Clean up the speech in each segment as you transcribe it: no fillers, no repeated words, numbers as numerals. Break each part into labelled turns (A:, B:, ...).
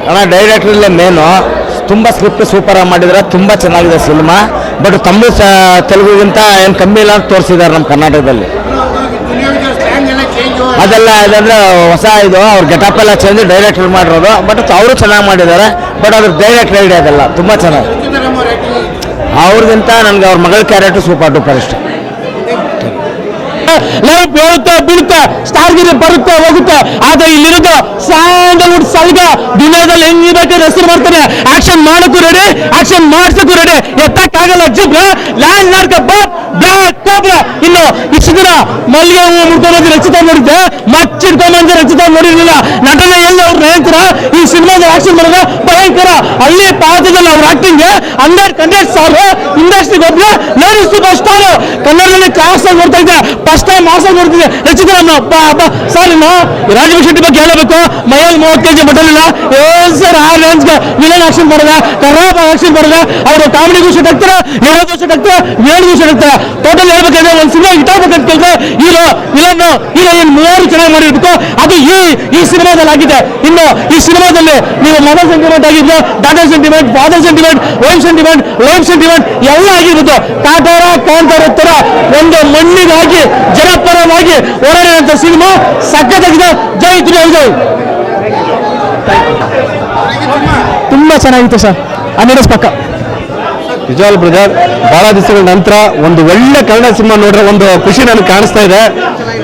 A: ಅಣ್ಣ ಡೈರೆಕ್ಟ್ರಲ್ಲೇ ಮೇನು ತುಂಬ ಸ್ಕ್ರಿಪ್ಟ್ ಸೂಪರಾಗಿ ಮಾಡಿದ್ರೆ ತುಂಬ ಚೆನ್ನಾಗಿದೆ ಸಿನಿಮಾ. ಬಟ್ ತಮಿಳು ತೆಲುಗುಗಿಂತ ಏನು ಕಮ್ಮಿ ಇಲ್ಲ ಅಂತ ತೋರಿಸಿದ್ದಾರೆ ನಮ್ಮ ಕರ್ನಾಟಕದಲ್ಲಿ. ಅದೆಲ್ಲ ಇದಂದರೆ ಹೊಸ ಇದು ಅವ್ರ ಗೆಟಪ್ ಎಲ್ಲ ಚೇಂಜ್ ಡೈರೆಕ್ಟರ್ ಮಾಡಿರೋದು. ಬಟ್ ಅವರು ಚೆನ್ನಾಗಿ ಮಾಡಿದ್ದಾರೆ. ಬಟ್ ಅದ್ರ ಡೈರೆಕ್ಟರ್ ಐಡಿಯಾ ಅದೆಲ್ಲ ತುಂಬ ಚೆನ್ನಾಗಿ. ಅವ್ರಿಗಿಂತ ನನಗೆ ಅವ್ರ ಮಗಳ ಕ್ಯಾರೆಕ್ಟರ್ ಸೂಪರ್ ಡೂಪರ್ ಇಷ್ಟ.
B: ಲೈಫ್ ಹೇಳುತ್ತೆ ಬೀಳುತ್ತೆ, ಸ್ಟಾರ್ಗಿರಿ ಬರುತ್ತೆ ಹೋಗುತ್ತೆ. ಆದ್ರೆ ಇಲ್ಲಿರೋದು ಸ್ಯಾಂಡಲ್ವುಡ್ ಸಲ್ಗ ದುನಿಯಾದಲ್ಲಿ ಹೆಂಗಿರ್ಬೇಕಾದ್ರೆ ಹೆಸರು ಮಾಡ್ತಾನೆ. ಆಕ್ಷನ್ ಮಾಡಕ್ಕೂ ರೆಡಿ, ಆಕ್ಷನ್ ಮಾಡ್ಸಕ್ಕೂ ರೆಡಿ. ಎತ್ತಕ್ಕಾಗಲ್ಲ jib land lord black cobra. ಇನ್ನು ಇಷ್ಟು ದಿನ ಮಲ್ಲಿಗೆ ಹೂವು ಮುಡ್ಕೊಂಡು ರಚಿತ ನೋಡಿದ್ದೆ, ಮಚ್ಚಿಡ್ಕೊಂಡ್ಬಂದು ರಚಿತ ನೋಡಿರ್ಲಿಲ್ಲ. ನಟನೆ ಎಲ್ಲಿ ಅವ್ರು ನಯಂತರ ಈ ಸಿನಿಮಾದ ಆಕ್ಷನ್ ಮಾಡಿದ್ರೆ ಭಯಂಕರ. ಹಳ್ಳಿ ಪಾತ್ರದಲ್ಲಿ ಅವ್ರ ಆಕ್ಟಿಂಗ್ 100 ಇಂಡಸ್ಟ್ರಿಗೆ ಹೋದ್ರೆ ಲೇಡೀಸ್ ಸೂಪರ್ ಸ್ಟಾರ್. ಕನ್ನಡದಲ್ಲಿ ಕ್ಲಾಸ್ ಆಗಿ ನೋಡ್ತಾ ಇದ್ದೆ, ಫಸ್ಟ್ ಟೈಮ್ ಮಾಸ ನೋಡ್ತಿದ್ದೆ. ರಚಿತ ಸರ್ ಇನ್ನು ರಾಜೀವ್ ಶೆಟ್ಟಿ ಬಗ್ಗೆ ಹೇಳಬೇಕು. ಮೈಯಲ್ಲಿ 30 kg ಬಟಲಿಲ್ಲ ಸರ್. ಆ ರೇಂಜ್ಗೆ ವಿಲನ್ ಆಕ್ಷನ್ ಮಾಡಿದೆ, ಖರಾಬ್ ಆಕ್ಷನ್ ಮಾಡಿದೆ. ಅವರು ಕಾಮಿಡಿಗೂ ಶೂಟ್ ಆಗ್ತಾರೆ, ಹೇಳೋದು ಶೂಟ್ ಆಗ್ತಾರೆ, ವೇಳ್ಗೂ ಶೂಟ್ ಆಗ್ತಾರೆ. ಟೋಟಲ್ ಹೇಳ್ಬೇಕಂದ್ರೆ ಒಂದು ಸಿನಿಮಾ ಹಿಟ್ ಆಗ್ಬೇಕಂತ ಕೇಳಿದ್ರೆ ಹೀರೋ ವಿಲನ್ ಹೀರೋಯಿನ್ 3 ಚೆನ್ನಾಗಿ ಮಾಡಿರ್ಬೇಕು. ಅದು ಈ ಸಿನಿಮಾದಲ್ಲಿ ಆಗಿದೆ. ಇನ್ನು ಈ ಸಿನಿಮಾದಲ್ಲಿ ನೀವು ಮದರ್ ಸೆಂಟಿಮೆಂಟ್ ಆಗಿದ್ದು, daughter sentiment, father sentiment, wife sentiment, life sentiment ಎಲ್ಲ ಆಗಿರ್ಬೋದು. ಕಾಂತಾರ ತರ ಒಂದು ಮಣ್ಣಿಗಾಗಿ ಜನಪರವಾಗಿ ಹೋರಾಡಿದಂಥ ಸಿನಿಮಾ ಸಖತ್ತಾಗಿದೆ. ಜೈ ದುನಿಯಾ ವಿಜಯ್. ತುಂಬಾ ಚೆನ್ನಾಗಿತ್ತು ಸರ್. 100 ಪಕ್ಕ.
C: ವಿಜಯ್ ಬ್ರದರ್, ಬಹಳ ದಿವಸಗಳ ನಂತರ ಒಂದು ಒಳ್ಳೆ ಕನ್ನಡ ಸಿನಿಮಾ ನೋಡ್ರೆ ಒಂದು ಖುಷಿ ನನಗೆ ಕಾಣಿಸ್ತಾ ಇದೆ.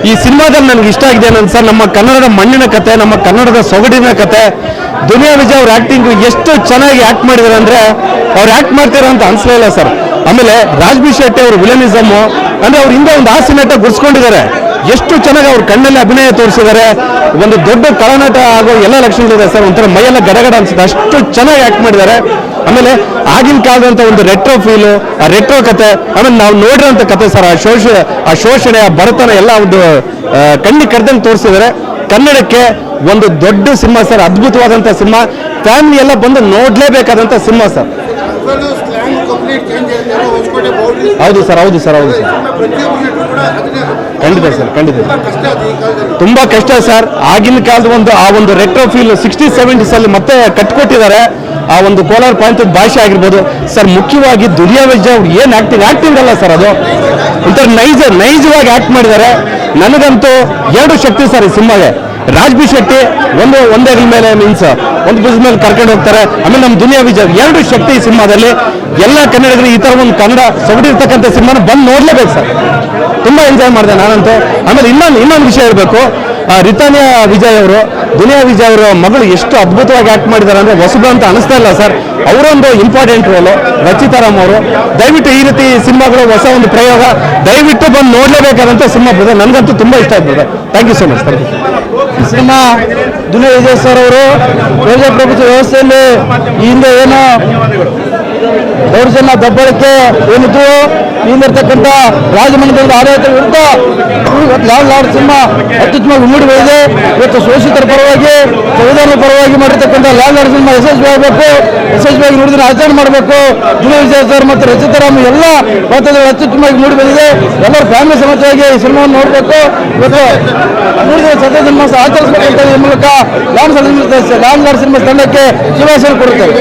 C: ಈ ಸಿನಿಮಾದಲ್ಲಿ ನನಗೆ ಇಷ್ಟ ಆಗಿದೆ ಏನಂತ ಸರ್, ನಮ್ಮ ಕನ್ನಡದ ಮಣ್ಣಿನ ಕತೆ, ನಮ್ಮ ಕನ್ನಡದ ಸೊಗಡಿನ ಕತೆ. ದುನಿಯಾ ವಿಜಯ್ ಅವ್ರ ಆಕ್ಟಿಂಗ್ ಎಷ್ಟು ಚೆನ್ನಾಗಿ ಆಕ್ಟ್ ಮಾಡಿದ್ದಾರೆ ಅಂದ್ರೆ ಅವ್ರು ಆಕ್ಟ್ ಮಾಡ್ತಿರೋ ಅಂತ ಅನ್ಸಲೇ ಇಲ್ಲ ಸರ್. ಆಮೇಲೆ ರಾಜ್ಬಿ ಶೆಟ್ಟಿ ಅವರು ವಿಲನಿಸಮ್ ಅಂದ್ರೆ ಅವ್ರ ಹಿಂದೆ ಒಂದು ಹಾಸ್ಯ ನಟ ಗುರ್ಸ್ಕೊಂಡಿದ್ದಾರೆ. ಎಷ್ಟು ಚೆನ್ನಾಗಿ ಅವ್ರ ಕಣ್ಣಲ್ಲಿ ಅಭಿನಯ ತೋರಿಸಿದ್ದಾರೆ. ಒಂದು ದೊಡ್ಡ ಕಳನಟ ಆಗೋ ಎಲ್ಲ ಲಕ್ಷಣಗಳಿದೆ ಸರ್. ಒಂಥರ ಮೈಯೆಲ್ಲ ಗಡಗಡ ಅನ್ಸುತ್ತೆ, ಅಷ್ಟು ಚೆನ್ನಾಗಿ ಆಕ್ಟ್ ಮಾಡಿದ್ದಾರೆ. ಆಮೇಲೆ ಆಗಿನ ಕಾಲದಂತ ಒಂದು ರೆಟ್ರೋ ಫೀಲು, ಆ ರೆಟ್ರೋ ಕತೆ, ಆಮೇಲೆ ನಾವು ನೋಡಿರೋಂಥ ಕತೆ ಸರ್. ಆ ಶೋಷಣೆ, ಆ ಬಡತನ ಎಲ್ಲ ಒಂದು ಕಣ್ಣಿ ಕರೆದಂಗೆ ತೋರಿಸಿದ್ದಾರೆ. ಕನ್ನಡಕ್ಕೆ ಒಂದು ದೊಡ್ಡ ಸಿನಿಮಾ ಸರ್, ಅದ್ಭುತವಾದಂಥ ಸಿನಿಮಾ. ಫ್ಯಾಮಿಲಿ ಎಲ್ಲ ಬಂದು ನೋಡ್ಲೇಬೇಕಾದಂಥ ಸಿನಿಮಾ ಸರ್. ಹೌದು ಸರ್, ಹೌದು ಸರ್, ಹೌದು ಸರ್, ಖಂಡಿತ ಸರ್, ಖಂಡಿತ ತುಂಬಾ ಕಷ್ಟ ಸರ್. ಆಗಿನ ಕಾಲದ ಆ ಒಂದು ರೆಟ್ರೋ ಫೀಲ್ 60s 70s ಅಲ್ಲಿ ಮತ್ತೆ ಕಟ್ಕೊಟ್ಟಿದ್ದಾರೆ. ಆ ಒಂದು ಕೋಲಾರ ಪ್ರಾಂತ್ಯದ ಭಾಷೆ ಆಗಿರ್ಬೋದು ಸರ್. ಮುಖ್ಯವಾಗಿ ದುನಿಯಾ ವಿಜಯ್ ಅವ್ರು ಏನು ಆಕ್ಟಿಂಗ್ ಅಲ್ಲ ಸರ್, ಅದು ಒಂಥರ ನೈಜವಾಗಿ ಆಕ್ಟ್ ಮಾಡಿದ್ದಾರೆ. ನನಗಂತೂ 2 ಶಕ್ತಿ ಸರ್ ಈ ಸಿನಿಮಾಗೆ. ರಾಜ್ಬಿ ಶೆಟ್ಟಿ ಒಂದೇ ಮೇಲೆ ಮೀನ್ಸ್ ಒಂದು ಬಸ್ ಮೇಲೆ ಕರ್ಕೊಂಡು ಹೋಗ್ತಾರೆ. ಆಮೇಲೆ ನಮ್ಮ ದುನಿಯಾ ವಿಜಯ್ 2 ಶಕ್ತಿ ಈ ಸಿನಿಮಾದಲ್ಲಿ. ಎಲ್ಲ ಕನ್ನಡಿಗರು ಈ ತರ ಒಂದು ಕನ್ನಡ ಸೊಗಡಿರ್ತಕ್ಕಂಥ ಸಿನಿಮಾನ ಬಂದು ನೋಡ್ಲೇಬೇಕು ಸರ್. ತುಂಬಾ ಎಂಜಾಯ್ ಮಾಡಿದೆ ನಾನಂತೂ. ಆಮೇಲೆ ಇನ್ನೊಂದು ವಿಷಯ ಇರಬೇಕು, ರಿತಾನಿಯಾ ವಿಜಯ್ ಅವರು, ದುನಿಯಾ ವಿಜಯ್ ಅವರ ಮಗಳು ಎಷ್ಟು ಅದ್ಭುತವಾಗಿ ಆಕ್ಟ್ ಮಾಡಿದ್ದಾರೆ ಅಂದ್ರೆ ಹೊಸಬು ಅಂತ ಅನಿಸ್ತಾ ಇಲ್ಲ ಸರ್. ಅವರೊಂದು ಇಂಪಾರ್ಟೆಂಟ್ ರೋಲು. ರಚಿತಾರಾಮ್ ಅವರು, ದಯವಿಟ್ಟು ಈ ರೀತಿ ಸಿನಿಮಾಗಳು ಹೊಸ ಒಂದು ಪ್ರಯೋಗ ದಯವಿಟ್ಟು ಬಂದು ನೋಡ್ಲೇಬೇಕಾದಂತ ಸಿನಿಮಾ ಬ್ರದರ್. ನನಗಂತೂ ತುಂಬಾ ಇಷ್ಟ ಆಯ್ತು brother. Thank you so much. Thank you.
B: Cinema Duniya Vijay sir ಅವರು ಪ್ರಜಾಪ್ರಭುತ್ವ ವ್ಯವಸ್ಥೆಯಲ್ಲಿ ಈ ಹಿಂದೆ ಏನು ದೌರ್ಜನ್ಯ ದಬ್ಬಳಿಕೆ ಏನಿದ್ದು ಹಿಂದಿರ್ತಕ್ಕಂಥ ರಾಜಮನೆತನದ ಆಡಳಿತ ವಿರುದ್ಧ ಲಾಡ್ ಸಿನಿಮಾ ಅತ್ಯುತ್ತಮವಾಗಿ ಮೂಡಿ ಬಂದಿದೆ. ಇವತ್ತು ಶೋಷಿತರ ಪರವಾಗಿ, ಸಂವಿಧಾನದ ಪರವಾಗಿ ಮಾಡಿರ್ತಕ್ಕಂಥ ಲಾಡ್ ಸಿನಿಮಾ ಯಶಸ್ವಿಯಾಗಿ ನೋಡಿದ್ರೆ ಆಚರಣೆ ಮಾಡಬೇಕು. ದುನಿಯಾ ವಿಜಯ್ ಸರ್ ಮತ್ತು ರಚಿತಾರಾಮ್ ಎಲ್ಲ ಪಾತ್ರಗಳು ಅತ್ಯುತ್ತಮವಾಗಿ ಮೂಡಿ ಬಂದಿದೆ. ಎಲ್ಲರೂ ಫ್ಯಾಮಿಲಿ ಸಮೇತವಾಗಿ ಈ ಸಿನಿಮಾವನ್ನು ನೋಡಬೇಕು. ಇವತ್ತು ನೋಡಿದ್ರೆ ಸತ್ಯ ಸಿನಿಮಾಸ ಆಚರಿಸಬೇಕಂತ ಈ ಮೂಲಕ ಲಾಡ್ ಸಿನಿಮಾ ತಂಡಕ್ಕೆ ಶುಭಾಶಯ ಕೊಡುತ್ತೇವೆ.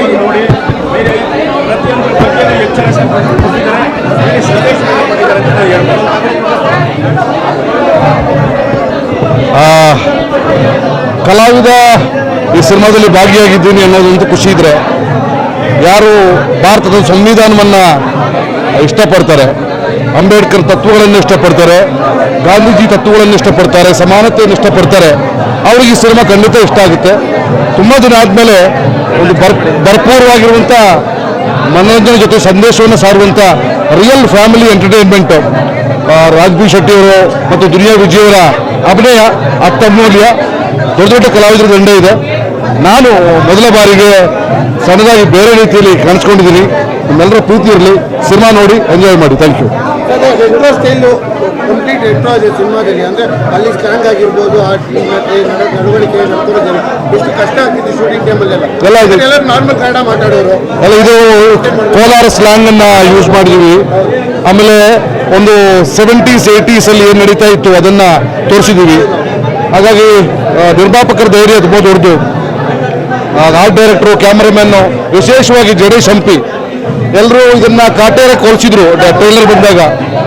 C: ಕಲಾವಿದ ಈ ಸಿನಿಮಾದಲ್ಲಿ ಭಾಗಿಯಾಗಿದ್ದೀನಿ ಅನ್ನೋದಂತೂ ಖುಷಿ ಇದ್ರೆ, ಯಾರು ಭಾರತದ ಸಂವಿಧಾನವನ್ನ ಇಷ್ಟಪಡ್ತಾರೆ, ಅಂಬೇಡ್ಕರ್ ತತ್ವಗಳನ್ನು ಇಷ್ಟಪಡ್ತಾರೆ, ಗಾಂಧೀಜಿ ತತ್ವಗಳನ್ನು ಇಷ್ಟಪಡ್ತಾರೆ, ಸಮಾನತೆಯನ್ನು ಇಷ್ಟಪಡ್ತಾರೆ, ಅವ್ರಿಗೆ ಈ ಸಿನಿಮಾ ಖಂಡಿತ ಇಷ್ಟ ಆಗುತ್ತೆ. ತುಂಬ ದಿನ ಆದಮೇಲೆ ಒಂದು ಭರ್ಪೂರವಾಗಿರುವಂಥ ಮನೋರಂಜನೆ ಜೊತೆ ಸಂದೇಶವನ್ನು ಸಾರುವಂಥ real family entertainment. Raj B Shetty ಅವರು ಮತ್ತು ದುನಿಯಾ ವಿಜಯ್ ಅವರ ಅಭಿನಯ ಅತ್ಯಮೂಲ್ಯ. ದೊಡ್ಡ ಕಲಾವಿದರ ದಂಡ ಇದೆ. ನಾನು ಮೊದಲ ಬಾರಿಗೆ ಸಣ್ಣದಾಗಿ ಬೇರೆ ರೀತಿಯಲ್ಲಿ ಕಾಣಿಸ್ಕೊಂಡಿದ್ದೀನಿ. ನಿಮ್ಮೆಲ್ಲರ ಪ್ರೀತಿ ಇರಲಿ. ಸಿನಿಮಾ ನೋಡಿ ಎಂಜಾಯ್ ಮಾಡಿ. Thank you.
D: ಕಂಪ್ಲೀಟ್ ರೆಟ್ರೋ ಇದೆ ಸಿನಿಮಾದಲ್ಲಿ. ಅಂದರೆ ಅಲ್ಲಿ ಸ್ಲ್ಯಾಂಗ್ ಆಗಿರ್ಬೋದು, ಆ ನಡವಳಿಕೆ ಎಷ್ಟು ಕಷ್ಟ ಆಗ್ತಿತ್ತು ಶೂಟಿಂಗ್ ಟೈಮಲ್ಲೆಲ್ಲ. ನಾರ್ಮಲ್ ಕನ್ನಡ ಮಾತಾಡೋರು
C: ಅಲ್ಲ, ಇದು ಕೋಲಾರ ಸ್ಲ್ಯಾಂಗ್ ಅನ್ನ ಯೂಸ್ ಮಾಡಿದೀವಿ. ಆಮೇಲೆ ಒಂದು 70s 80s ಅಲ್ಲಿ ಏನು ನಡೀತಾ ಇತ್ತು ಅದನ್ನ ತೋರಿಸಿದೀವಿ. ಹಾಗಾಗಿ ನಿರ್ಮಾಪಕರ ಧೈರ್ಯ ತುಂಬ ದೊಡ್ಡದು. ಆರ್ಟ್ ಡೈರೆಕ್ಟ್ರು, ಕ್ಯಾಮರಾಮನ್ನು, ವಿಶೇಷವಾಗಿ ಜಡೇಶ್ ಹಂಪಿ ಎಲ್ಲರೂ ಇದನ್ನ ಕಾಟೇರಕ್ಕೆ ಹೋಲಿಸಿದ್ರು. ಟ್ರೈಲರ್ ಬಂದಾಗ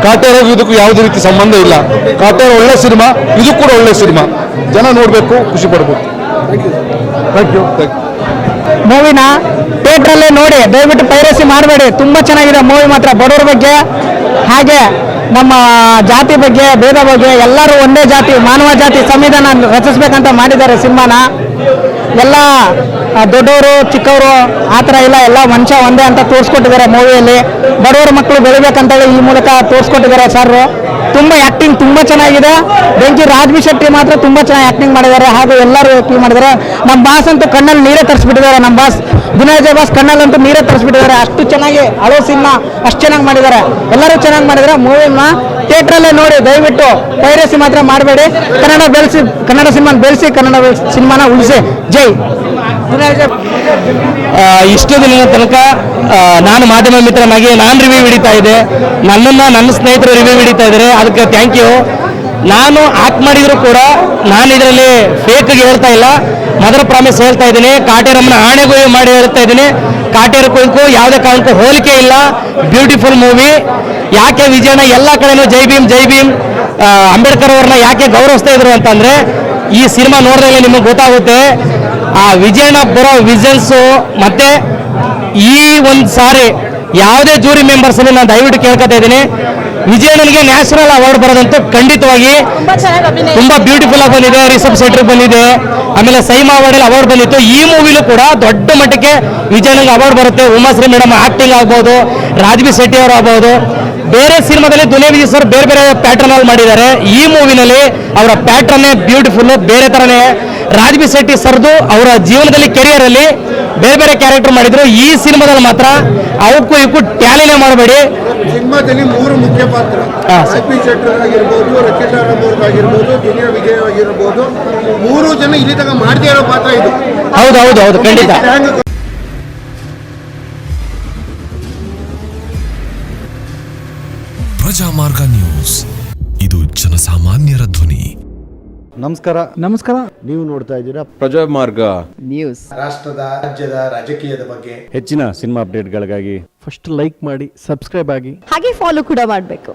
C: ಕಾಟೇರಗೂ ಇದಕ್ಕೂ ಯಾವುದೇ ರೀತಿ ಸಂಬಂಧ ಇಲ್ಲ. ಕಾಟೇರ ಒಳ್ಳೆ ಸಿನಿಮಾ, ಇದು ಕೂಡ ಒಳ್ಳೆ ಸಿನಿಮಾ. ಜನ ನೋಡಬೇಕು, ಖುಷಿ ಪಡಬೇಕು. Thank you.
B: ಮೂವಿನ ಥಿಯೇಟ್ರಲ್ಲೇ ನೋಡಿ, ದಯವಿಟ್ಟು ಪೈರಸಿ ಮಾಡಬೇಡಿ. ತುಂಬ ಚೆನ್ನಾಗಿದೆ ಮೂವಿ ಮಾತ್ರ. ಬಡವರ ಬಗ್ಗೆ, ಹಾಗೆ ನಮ್ಮ ಜಾತಿ ಬಗ್ಗೆ, ಭೇದ ಬಗ್ಗೆ, ಎಲ್ಲರೂ ಒಂದೇ ಜಾತಿ, ಮಾನವ ಜಾತಿ ಸಂವಿಧಾನ ರಚಿಸ್ಬೇಕಂತ ಮಾಡಿದ್ದಾರೆ ಸಿನಿಮಾನ. ಎಲ್ಲ ದೊಡ್ಡವರು ಚಿಕ್ಕವರು ಆ ಥರ ಇಲ್ಲ, ಎಲ್ಲ ಮನುಷ್ಯ ಒಂದೇ ಅಂತ ತೋರಿಸ್ಕೊಟ್ಟಿದ್ದಾರೆ ಮೂವಿಯಲ್ಲಿ. ಬಡವರ ಮಕ್ಕಳು ಬೆಳಿಬೇಕಂತೇಳಿ ಈ ಮೂಲಕ ತೋರಿಸ್ಕೊಟ್ಟಿದ್ದಾರೆ ಸರ್. ತುಂಬ ಆ್ಯಕ್ಟಿಂಗ್ ತುಂಬ ಚೆನ್ನಾಗಿದೆ. ಬೆಂಕಿ ರಾಜ್ಬಿ ಶೆಟ್ಟಿ ಮಾತ್ರ ತುಂಬ ಚೆನ್ನಾಗಿ ಆ್ಯಕ್ಟಿಂಗ್ ಮಾಡಿದ್ದಾರೆ, ಹಾಗೂ ಎಲ್ಲರೂ ಆ್ಯಕ್ಟಿಂಗ್ ಮಾಡಿದ್ದಾರೆ. ನಮ್ಮ ಬಾಸ್ ಅಂತೂ ಕಣ್ಣಲ್ಲಿ ನೀರೇ ತರಿಸ್ಬಿಟ್ಟಿದ್ದಾರೆ. ನಮ್ಮ ಬಾಸ್ ದಿನಜಯ ಬಾಸ್ ಕಣ್ಣಲ್ಲಂತೂ ನೀರೇ ತರಿಸ್ಬಿಟ್ಟಿದ್ದಾರೆ. ಅಷ್ಟು ಚೆನ್ನಾಗಿ ಹಳೋ ಸಿನಿಮಾ ಅಷ್ಟು ಚೆನ್ನಾಗಿ ಮಾಡಿದ್ದಾರೆ. ಎಲ್ಲರೂ ಚೆನ್ನಾಗಿ ಮಾಡಿದ್ದಾರೆ. ಮೂವಿನ ಥಿಯೇಟ್ರಲ್ಲೇ ನೋಡಿ, ದಯವಿಟ್ಟು ಪೈರಸಿ ಮಾತ್ರ ಮಾಡಬೇಡಿ. ಕನ್ನಡ ಸಿನಿಮಾನ ಬೆಳೆಸಿ, ಕನ್ನಡ ಸಿನಿಮಾನ ಉಳಿಸಿ. ಜೈ ಇಷ್ಟು ದಿನದ ತನಕ ನಾನು ಮಾಧ್ಯಮ ಮಿತ್ರನಾಗಿ ನಾನು ರಿವ್ಯೂ ಹಿಡಿತಾ ಇದ್ದೆ. ನನ್ನ ಸ್ನೇಹಿತರು ರಿವ್ಯೂ ಹಿಡಿತಾ ಇದ್ದಾರೆ, ಅದಕ್ಕೆ ಥ್ಯಾಂಕ್ ಯು. ನಾನು ಆಕ್ಟ್ ಮಾಡಿದ್ರು ಕೂಡ ನಾನು ಇದರಲ್ಲಿ ಫೇಕ್ಗೆ ಹೇಳ್ತಾ ಇಲ್ಲ, ಮದರ್ ಪ್ರಾಮಿಸ್ ಹೇಳ್ತಾ ಇದ್ದೀನಿ. ಕಾಟೇರಮ್ಮನ ಆಣೆಗೂ ಮಾಡಿ ಹೇಳ್ತಾ ಇದ್ದೀನಿ. ಕಾಟೇರಕ್ಕೂ ಯಾವುದೇ ಕಾರಣಕ್ಕೂ ಹೋಲಿಕೆ ಇಲ್ಲ. Beautiful movie. ಯಾಕೆ ವಿಜಯಣ್ಣ ಎಲ್ಲ ಕಡೆನೂ ಜೈ ಭೀಮ್ ಅಂಬೇಡ್ಕರ್ ಅವ್ರನ್ನ ಯಾಕೆ ಗೌರವಿಸ್ತಾ ಇದ್ರು ಅಂತಂದ್ರೆ, ಈ ಸಿನಿಮಾ ನೋಡಿದ್ರೆ ನಿಮಗೆ ಗೊತ್ತಾಗುತ್ತೆ ಆ ವಿಜಯಣ್ಣ ಬರೋ ವಿಷನ್ಸು. ಮತ್ತೆ ಈ ಒಂದು ಸಾರಿ ಯಾವುದೇ ಜೂರಿ ಮೆಂಬರ್ಸ್ ನಾನು ದಯವಿಟ್ಟು ಕೇಳ್ಕೊತಾ ಇದ್ದೀನಿ, ವಿಜಯಣ್ಣನಿಗೆ ನ್ಯಾಷನಲ್ ಅವಾರ್ಡ್ ಬರೋದಂತೂ ಖಂಡಿತವಾಗಿ. ತುಂಬಾ ಬ್ಯೂಟಿಫುಲ್ ಆಗಿ ಬಂದಿದೆ. ರಿಷಬ್ ಶೆಟ್ಟಿ ಬಂದಿದೆ, ಆಮೇಲೆ ಸೈಮಾ ಅವಾರ್ಡ್ ಅವಾರ್ಡ್ ಬಂದಿತ್ತು. ಈ ಮೂವಿಲೂ ಕೂಡ ದೊಡ್ಡ ಮಟ್ಟಕ್ಕೆ ವಿಜಯಣ್ಣನಿಗೆ ಅವಾರ್ಡ್ ಬರುತ್ತೆ. ಉಮಾಶ್ರೀ ಮೇಡಮ್ ಆಕ್ಟಿಂಗ್ ಆಗ್ಬೋದು, ರಾಜ್ಬಿ ಶೆಟ್ಟಿ ಅವರು ಆಗ್ಬೋದು. ಬೇರೆ ಸಿನಿಮಾದಲ್ಲಿ ದುನಿಯಾ ವಿಜಯ್ ಸರ್ ಬೇರೆ ಬೇರೆ ಪ್ಯಾಟರ್ನ್ ಅಲ್ಲಿ ಮಾಡಿದ್ದಾರೆ. ಈ ಮೂವಿನಲ್ಲಿ ಅವರ ಪ್ಯಾಟರ್ನೇ ಬ್ಯೂಟಿಫುಲ್, ಬೇರೆ ತರನೇ. ರಾಜ್ಬಿ ಶೆಟ್ಟಿ ಸರ್ದು ಅವರ ಜೀವನದಲ್ಲಿ ಕೆರಿಯರ್ ಅಲ್ಲಿ ಬೇರೆ ಬೇರೆ ಕ್ಯಾರೆಕ್ಟರ್ ಮಾಡಿದ್ರು. ಈ ಸಿನಿಮಾದಲ್ಲಿ ಮಾತ್ರ ಅವಕ್ಕೂ ಇವಕ್ಕೂ ಟ್ಯಾಲಿನೇ ಮಾಡಬೇಡಿ.
D: ಸಿನಿಮಾದಲ್ಲಿ 3 ಮುಖ್ಯ ಪಾತ್ರ, ರಾಜ್ಬಿ ಶೆಟ್ಟಿ ಆಗಿರ್ಬೋದು, ರಚಿತಾ ರಾಮ್ ಆಗಿರ್ಬೋದು, ದುನಿಯಾ ವಿಜಯ್ ಆಗಿರ್ಬೋದು, 3 ಜನ ಇಲ್ಲಿ ತನಕ ಮಾಡದೇ ಇರೋ ಪಾತ್ರ ಇದು.
B: ಹೌದು ಖಂಡಿತ.
E: ಪ್ರಜಾಮಾರ್ಗ ನ್ಯೂಸ್, ಇದು ಜನಸಾಮಾನ್ಯರ ಧ್ವನಿ.
C: ನಮಸ್ಕಾರ.
D: ನೀವು ನೋಡ್ತಾ ಇದ್ದೀರಾ
C: ಪ್ರಜಾಮಾರ್ಗ
B: ನ್ಯೂಸ್.
D: ರಾಷ್ಟ್ರದ, ರಾಜ್ಯದ, ರಾಜಕೀಯದ ಬಗ್ಗೆ
C: ಹೆಚ್ಚಿನ ಸಿನಿಮಾ ಅಪ್ಡೇಟ್ಗಳಿಗಾಗಿ
F: ಫಸ್ಟ್ ಲೈಕ್ ಮಾಡಿ, ಸಬ್ಸ್ಕ್ರೈಬ್ ಆಗಿ,
G: ಹಾಗೆ ಫಾಲೋ ಕೂಡ ಮಾಡಬೇಕು.